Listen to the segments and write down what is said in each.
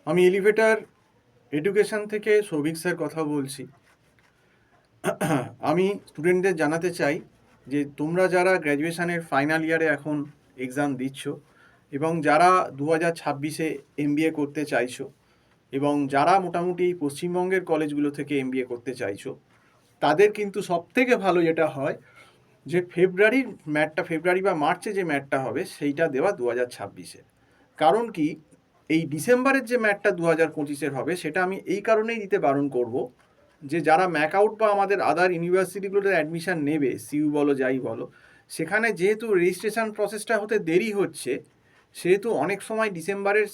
আমি elevator education থেকে Souvik sir কথা বলছি। আমি স্টুডেন্টদের জানাতে চাই যে তোমরা যারা গ্র্যাজুয়েশনের ফাইনাল ইয়ারে এখন এক্সাম দিচ্ছ এবং যারা 2026-এ এমবিএ করতে চাইছো এবং যারা মোটামুটি পশ্চিমবঙ্গের কলেজগুলো থেকে এমবিএ করতে চাইছো, তাদের কিন্তু সবথেকে ভালো যেটা হয় যে ফেব্রুয়ারি বা মার্চে যে ম্যাটটা হবে সেইটা দেওয়া 2026-এর। কারণ কি, এই ডিসেম্বরের যে ম্যাটটা 2025-এর হবে সেটা আমি এই কারণেই দিতে বারণ করব যে যারা ম্যাক আউট বা আমাদের আদার ইউনিভার্সিটিগুলোতে অ্যাডমিশান নেবে, সিইউ বলো যাই বলো, সেখানে যেহেতু রেজিস্ট্রেশন প্রসেসটা হতে দেরি হচ্ছে, সেহেতু অনেক সময় ডিসেম্বরের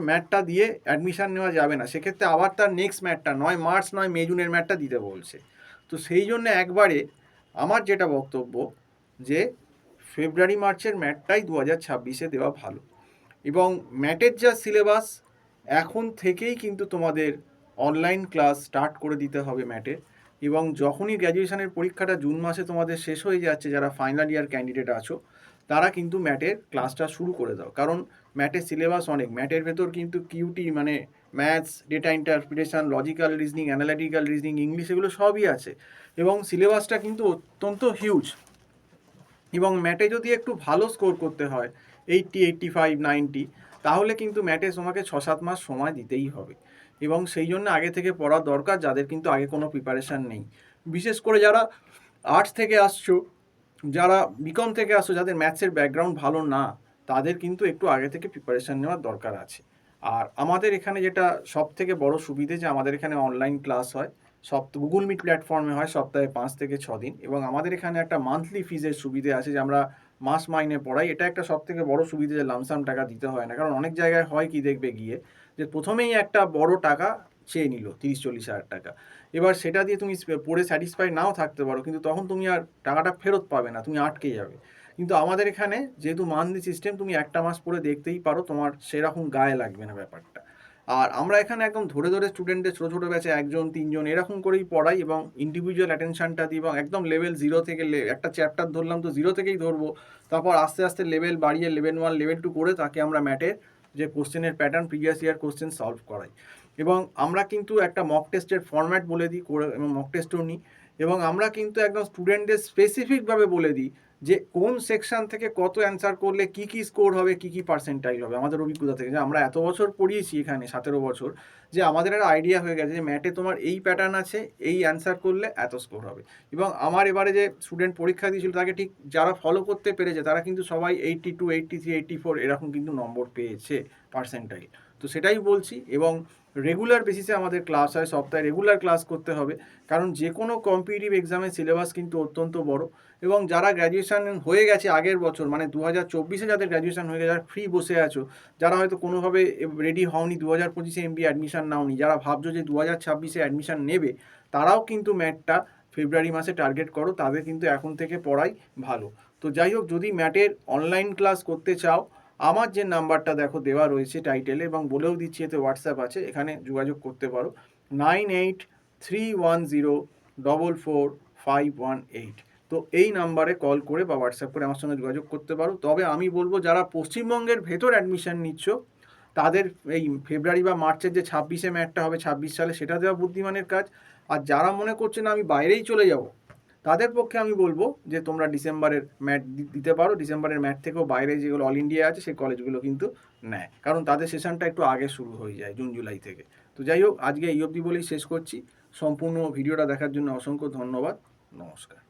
ম্যাটটা দিয়ে অ্যাডমিশান নেওয়া যাবে না। সেক্ষেত্রে আবার তার নেক্সট ম্যাটটা নয় মার্চ নয় মে জুনের ম্যাটটা দিতে বলছে। তো সেই জন্য একবারে আমার যেটা বক্তব্য যে ফেব্রুয়ারি মার্চের ম্যাটটাই 2026-এ দেওয়া ভালো। এবং ম্যাটের যা সিলেবাস, এখন থেকেই কিন্তু তোমাদের অনলাইন ক্লাস স্টার্ট করে দিতে হবে ম্যাটের। এবং যখনই গ্র্যাজুয়েশনের পরীক্ষাটা জুন মাসে তোমাদের শেষ হয়ে যাচ্ছে, যারা ফাইনাল ইয়ার ক্যান্ডিডেট আছো তারা কিন্তু ম্যাটের ক্লাসটা শুরু করে দাও। কারণ ম্যাটের সিলেবাস অনেক, ম্যাটের ভেতর কিন্তু কিউটি মানে maths, data interpretation, logical reasoning, analytical reasoning, English, এগুলো সবই আছে এবং সিলেবাসটা কিন্তু অত্যন্ত হিউজ। এবং ম্যাটে যদি একটু ভালো স্কোর করতে হয় 80, 85, 90, তাহলে কিন্তু ম্যাটে তোমাকে 6-7 মাস সময় দিতেই হবে। এবং সেই জন্য আগে থেকে পড়া দরকার, যাদের কিন্তু আগে কোনো প্রিপারেশান নেই। বিশেষ করে যারা আর্টস থেকে আসছো, যারা বিকম থেকে আসছো, যাদের ম্যাথসের ব্যাকগ্রাউন্ড ভালো না, তাদের কিন্তু একটু আগে থেকে প্রিপারেশান নেওয়ার দরকার আছে। আর আমাদের এখানে যেটা সব থেকে বড় সুবিধে, যে আমাদের এখানে অনলাইন ক্লাস হয়, গুগল মিট প্ল্যাটফর্মে হয় সপ্তাহে 5 থেকে 6 দিন। এবং আমাদের এখানে একটা মান্থলি ফিজের সুবিধে আছে, যে আমরা মাস মাইনে পড়াই। এটা একটা সব থেকে বড় সুবিধে, যে লামসাম টাকা দিতে হয় না। কারণ অনেক জায়গায় হয় কি, দেখবে গিয়ে যে প্রথমেই একটা বড় টাকা চেয়ে নিল 30-40 হাজার টাকা। এবার সেটা দিয়ে তুমি পড়ে স্যাটিসফাই নাও থাকতে পারো, কিন্তু তখন তুমি আর টাকাটা ফেরত পাবে না, তুমি আটকে যাবে। কিন্তু আমাদের এখানে যেহেতু মান্থলি সিস্টেম, তুমি একটা মাস পরে দেখতেই পারো, তোমার সেরকম গায়ে লাগবে না ব্যাপারটা। আর আমরা এখানে একদম ধরে ধরে স্টুডেন্টদের ছোটো ছোটো ব্যাচে 1 জন 3 জন এরকম করেই পড়াই এবং ইন্ডিভিজুয়াল অ্যাটেনশনটা দিই। এবং একদম লেভেল 0 থেকে একটা চ্যাপ্টার ধরলাম তো 0 থেকেই ধরবো, তারপর আস্তে আস্তে লেভেল বাড়িয়ে লেভেল 1 লেভেল 2 করে তাকে আমরা ম্যাটের যে কোশ্চেনের pattern, previous year question solve করাই। এবং আমরা কিন্তু একটা মক টেস্টের ফরম্যাট বলে দিই করে, এবং মক টেস্টও নিই। এবং আমরা কিন্তু একদম স্টুডেন্টদের স্পেসিফিকভাবে বলে দিই যে কোন সেকশন থেকে কত অ্যান্সার করলে কি কি স্কোর হবে, কি কি পার্সেন্টাইল হবে। আমাদের অভিজ্ঞতা থেকে, যে আমরা এত বছর পড়িয়েছি এখানে 17 বছর, যে আমাদের একটা আইডিয়া হয়ে গেছে যে ম্যাটে তোমার এই প্যাটার্ন আছে, এই অ্যান্সার করলে এত স্কোর হবে। এবং আমার এবারে যে স্টুডেন্ট পরীক্ষা দিয়েছিল, তাকে ঠিক যারা ফলো করতে পেরেছে তারা কিন্তু সবাই 82, 83, 84 এরকম কিন্তু নম্বর পেয়েছে পার্সেন্টাইল। তো সেটাই বলছি। এবং রেগুলার বেসিসে আমাদের ক্লাস হয়, সপ্তাহে রেগুলার ক্লাস করতে হবে। কারণ যে কোনো কম্পিটিটিভ এক্সামের সিলেবাস কিন্তু অত্যন্ত বড়। এবং যারা গ্র্যাজুয়েশান হয়ে গেছে আগের বছর, মানে 2024-এ যাদের গ্র্যাজুয়েশান হয়ে গেছে, যারা ফ্রি বসে আছো, যারা হয়তো কোনোভাবে রেডি হওনি, 2025-এ এমবিএ অ্যাডমিশান নাওনি, যারা ভাবছো যে 2026-এ অ্যাডমিশান নেবে, তারাও কিন্তু ম্যাটটা ফেব্রুয়ারি মাসে টার্গেট করো, তাদের কিন্তু এখন থেকে পড়াই ভালো। তো যাই হোক, যদি ম্যাটের অনলাইন ক্লাস করতে চাও, আমার যে নাম্বারটা দেখো দেওয়া রয়েছে টাইটেলে, এবং বলেও দিচ্ছি এতে হোয়াটসঅ্যাপ আছে, এখানে যোগাযোগ করতে পারো 9831044518। তো এই নাম্বারে কল করে বা হোয়াটসঅ্যাপ করে আমার সঙ্গে যোগাযোগ করতে পারো। তবে আমি বলবো, যারা পশ্চিমবঙ্গের ভেতর অ্যাডমিশান নিচ্ছ, তাদের এই ফেব্রুয়ারি বা মার্চের যে 26-এ ম্যাটটা হবে 26 সালে, সেটা দেওয়া বুদ্ধিমানের কাজ। আর যারা মনে করছে না আমি বাইরেই চলে যাব, তাদের পক্ষে আমি বলবো যে তোমরা ডিসেম্বরের ম্যাট দিতে পারো। ডিসেম্বরের ম্যাট থেকেও বাইরে যেগুলো অল ইন্ডিয়া আছে, সেই কলেজগুলো কিন্তু নেয়, কারণ তাদের সেশনটা একটু আগে শুরু হয়ে যায়, জুন জুলাই থেকে। তো যাই হোক, আজকে এই অবধি বলেই শেষ করছি। সম্পূর্ণ ভিডিওটা দেখার জন্য অসংখ্য ধন্যবাদ। নমস্কার।